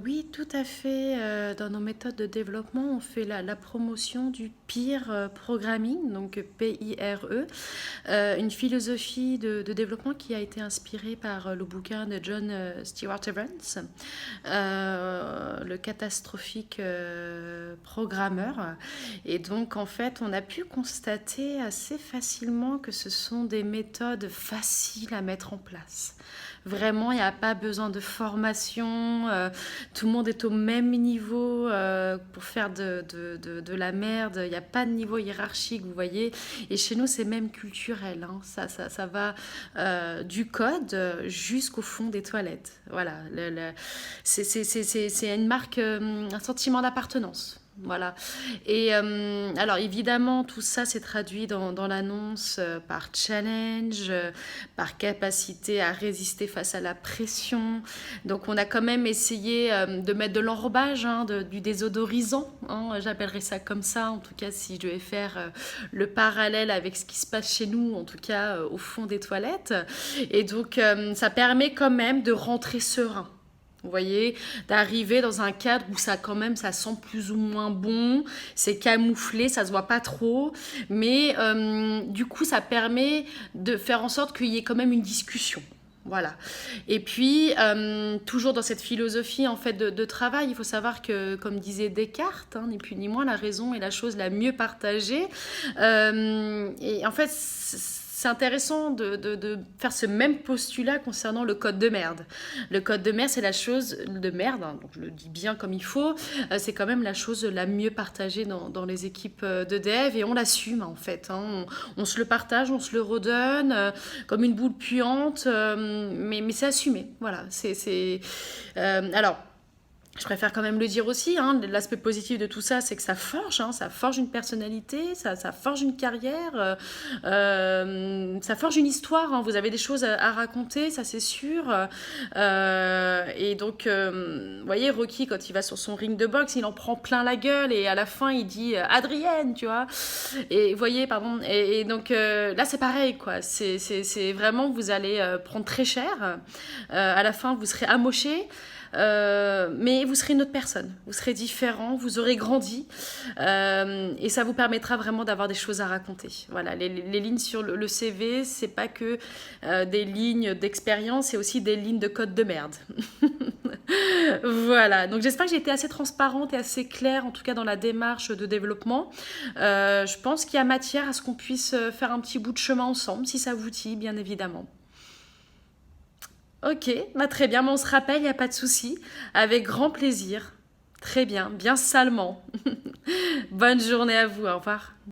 Oui, tout à fait. Dans nos méthodes de développement, on fait la promotion du peer programming, donc PIRE, une philosophie de développement qui a été inspirée par le bouquin de John Stewart Evans, le catastrophique programmeur. Et donc, en fait, on a pu constater assez facilement que ce sont des méthodes faciles à mettre en place. Vraiment, il n'y a pas besoin de formation. Tout le monde est au même niveau pour faire de la merde. Il n'y a pas de niveau hiérarchique, vous voyez. Et chez nous, c'est même culturel, hein. Ça va du code jusqu'au fond des toilettes. Voilà. C'est une marque, un sentiment d'appartenance. Voilà. Et alors évidemment, tout ça s'est traduit dans l'annonce par challenge, par capacité à résister face à la pression. Donc on a quand même essayé de mettre de l'enrobage, hein, du désodorisant, hein, j'appellerais ça comme ça, en tout cas si je vais faire le parallèle avec ce qui se passe chez nous, en tout cas au fond des toilettes. Et donc ça permet quand même de rentrer serein. Vous voyez, d'arriver dans un cadre où ça quand même, ça sent plus ou moins bon, c'est camouflé, ça se voit pas trop, mais du coup, ça permet de faire en sorte qu'il y ait quand même une discussion. Voilà. Et puis, toujours dans cette philosophie en fait de travail, il faut savoir que, comme disait Descartes, hein, ni plus ni moins, la raison est la chose la mieux partagée. Et en fait, c'est intéressant de faire ce même postulat concernant le code de merde. Le code de merde, c'est la chose de merde, hein, donc je le dis bien comme il faut, c'est quand même la chose la mieux partagée dans les équipes de dev et on l'assume en fait. Hein. On se le partage, on se le redonne comme une boule puante, mais c'est assumé. Voilà. Alors, je préfère quand même le dire aussi, hein, l'aspect positif de tout ça, c'est que ça forge une personnalité, ça forge une carrière, ça forge une histoire, hein. Vous avez des choses à raconter, ça c'est sûr. Et donc, vous voyez, Rocky, quand il va sur son ring de boxe, il en prend plein la gueule et à la fin, il dit Adrienne, tu vois. Et vous voyez, pardon. Et donc, là, c'est pareil, quoi. C'est vraiment, vous allez prendre très cher. À la fin, vous serez amoché. Mais vous serez une autre personne, vous serez différent, vous aurez grandi et ça vous permettra vraiment d'avoir des choses à raconter. Voilà, les lignes sur le CV, c'est pas que des lignes d'expérience, c'est aussi des lignes de code de merde. Voilà, donc j'espère que j'ai été assez transparente et assez claire, en tout cas dans la démarche de développement. Je pense qu'il y a matière à ce qu'on puisse faire un petit bout de chemin ensemble, si ça vous dit, bien évidemment. Ok, bah très bien, mais on se rappelle, il n'y a pas de souci. Avec grand plaisir. Très bien, bien salement. Bonne journée à vous, au revoir.